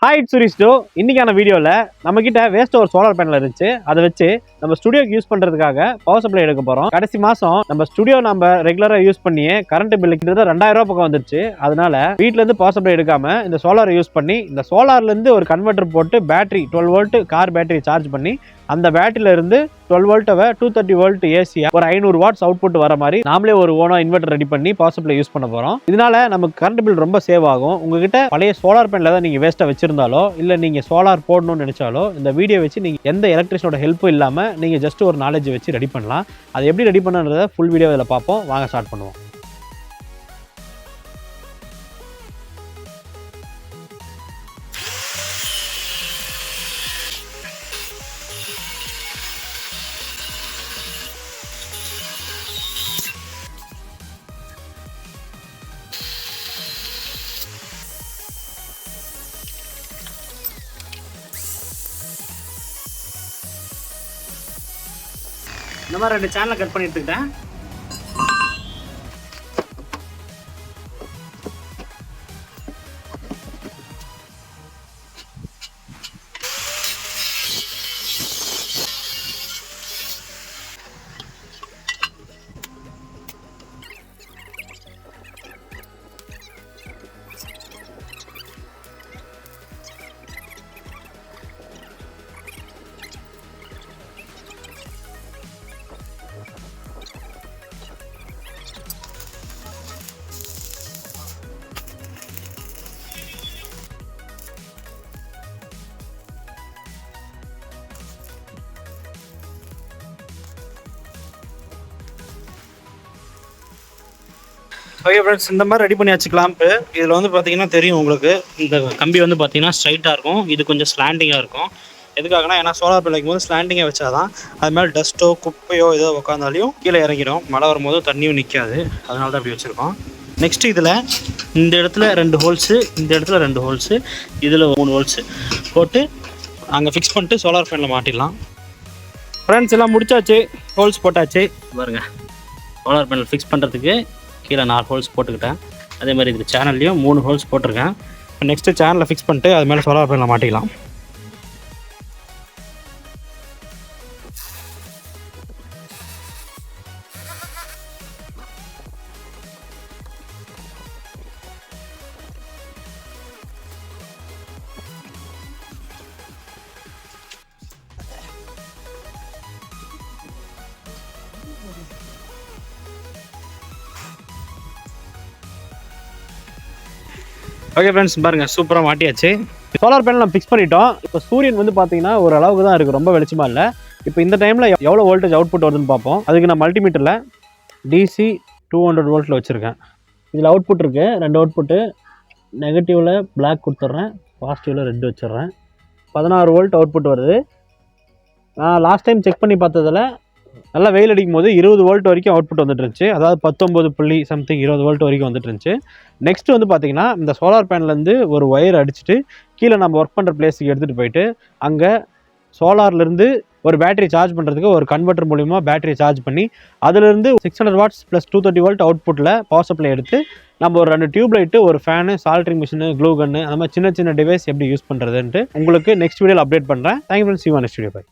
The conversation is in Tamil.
ஹாய் சுரிஸ்டோ, இன்னைக்கான வீடியோவில் நம்மக்கிட்ட வேஸ்ட் ஒரு சோலார் பேனல் இருந்துச்சு. அதை வச்சு நம்ம ஸ்டுடியோக்கு யூஸ் பண்ணுறதுக்காக பவர் சப்ளை எடுக்க போகிறோம். கடைசி மாதம் நம்ம ஸ்டுடியோ நம்ம ரெகுலராக யூஸ் பண்ணியே கரண்ட் பில்லு கிட்டத்தட்ட 2000 ரூபா பக்கம் வந்துருச்சு. அதனால வீட்டிலேருந்து பவர் சப்ளை எடுக்காமல் இந்த சோலாரை யூஸ் பண்ணி இந்த சோலார்லேருந்து ஒரு கன்வெர்ட்டர் போட்டு battery 12 volt car battery charge பண்ணி அந்த பேட்டரியில இருந்து 12 வோல்ட்டை 230 வோல்ட் ஏசியா ஒரு 500 வாட்ஸ் அவுட்புட் வர மாதிரி நாமளே ஒரு ஓனா இன்வெர்டர் ரெடி பண்ணி பவர் சப்ளை யூஸ் பண்ண போறோம். இதனால நமக்கு கரண்ட் பில் ரொம்ப சேவ் ஆகும். உங்ககிட்ட பழைய சோலார் பேனல் தான் நீங்க வேஸ்டா வச்சிருந்தாலோ இல்ல நீங்க சோலார் போடணும்னு நினைச்சாலோ இந்த வீடியோ வச்சு நீங்க எந்த எலக்ட்ரிஷனோட ஹெல்ப்பும் இல்லாம நீங்க ஜஸ்ட் ஒரு நாலேஜ் வச்சு ரெடி பண்ணலாம். அதை எப்படி ரெடி பண்ணுறத ஃபுல் வீடியோ இதில் பார்ப்போம். வாங்க ஸ்டார்ட் பண்ணுவோம். இந்த மாதிரி 2 சேனலை கட் பண்ணி எடுத்துக்கிட்டேன். ஓகே ஃப்ரெண்ட்ஸ், இந்த மாதிரி ரெடி பண்ணியாச்சு கிளாம்பு. இதில் வந்து பார்த்தீங்கன்னா தெரியும் உங்களுக்கு, இந்த கம்பி வந்து பார்த்தீங்கன்னா ஸ்ட்ரைட்டாக இருக்கும், இது கொஞ்சம் ஸ்லாண்டிங்காக இருக்கும். எதுக்காகனா ஏன்னா சோலார் பேனல் வைக்கும் போது ஸ்லாண்டிங்காக வச்சாதான் அது மேலே டஸ்ட்டோ குப்பையோ ஏதோ உட்காந்தாலையும் கீழே இறங்கிடும். மழை வரும்போது தண்ணியும் நிற்காது. அதனால தான் அப்படி வச்சுருக்கோம். நெக்ஸ்ட்டு இதில் இந்த இடத்துல 2 ஹோல்ஸு, இந்த இடத்துல 2 ஹோல்ஸு, இதில் 3 ஹோல்ஸு போட்டு அங்கே ஃபிக்ஸ் பண்ணிட்டு சோலார் பேனலில் மாட்டிடலாம். ஃப்ரெண்ட்ஸ் எல்லாம் முடிச்சாச்சு, ஹோல்ஸ் போட்டாச்சு. பாருங்கள், சோலார் பேனல் ஃபிக்ஸ் பண்ணுறதுக்கு கீழே 4 ஹோல்ஸ் போட்டுக்கிட்டேன். அதே மாதிரி இது சேனல்லையும் 3 ஹோல்ஸ் போட்டிருக்கேன். நெக்ஸ்ட்டு சேனலில் ஃபிக்ஸ் பண்ணிட்டு அது மேலே சோலார் பேனலில் மாட்டிக்கலாம். ஓகே ஃப்ரெண்ட்ஸ், பாருங்கள் சூப்பராக மாட்டியாச்சு. சோலார் பேனல் நம்ம ஃபிக்ஸ் பண்ணிட்டோம். இப்போ சூரியன் வந்து பார்த்தீங்கன்னா ஒரு அளவுக்கு தான் இருக்குது, ரொம்ப வெளிச்சமாக இல்லை. இப்போ இந்த டைமில் எவ்வளோ வோல்டேஜ் அவுட்புட் வருதுன்னு பார்ப்போம். அதுக்கு நான் மல்டிமீட்டரில் DC 200 வோல்ட்டில் வச்சுருக்கேன். இதில் அவுட்புட் இருக்குது, 2 அவுட்புட்டு. நெகட்டிவில் பிளாக் கொடுத்துட்றேன், பாசிட்டிவில் ரெட் வச்சிட்றேன். 16 வோல்ட் அவுட்புட் வருது. நான் லாஸ்ட் டைம் செக் பண்ணி பார்த்ததில் நல்லா வெயில் அடிக்கும் போது 20 வோல்ட் வரைக்கும் அவுட்புட் வந்துட்டு இருந்துச்சு. அதாவது 19 சம்திங் 20 வோல்ட் வரைக்கும் வந்துட்டு இருந்துச்சு. நெக்ஸ்ட் வந்து பார்த்தீங்கன்னா இந்த சோலார் பேனல்லேருந்து ஒரு ஒயர் அடிச்சுட்டு கீழே நம்ம ஒர்க் பண்ணுற பிளேஸுக்கு எடுத்துகிட்டு போயிட்டு அங்கே சோலார்லேருந்து ஒரு பேட்டரி சார்ஜ் பண்ணுறதுக்கு ஒரு கன்வெர்ட்டர் மூலிமா பேட்டரி சார்ஜ் பண்ணி அதிலிருந்து 600 வாட்ஸ் ப்ளஸ் 230 வோல்ட் அவுட்புட்டில் பவர் சப்ளை எடுத்து நம்ம ஒரு 2 டியூப் லைட்டு, ஒரு ஃபேனு, சால்ட்ரிங் மிஷினு, க்ளூ கன்னு, அந்த மாதிரி சின்ன சின்ன டிவைஸ் எப்படி யூஸ் பண்ணுறதுன்ட்டு உங்களுக்கு நெக்ஸ்ட் வீடியோவில் அப்டேட் பண்ணுறேன். Thank you friends, see you on next video. Bye.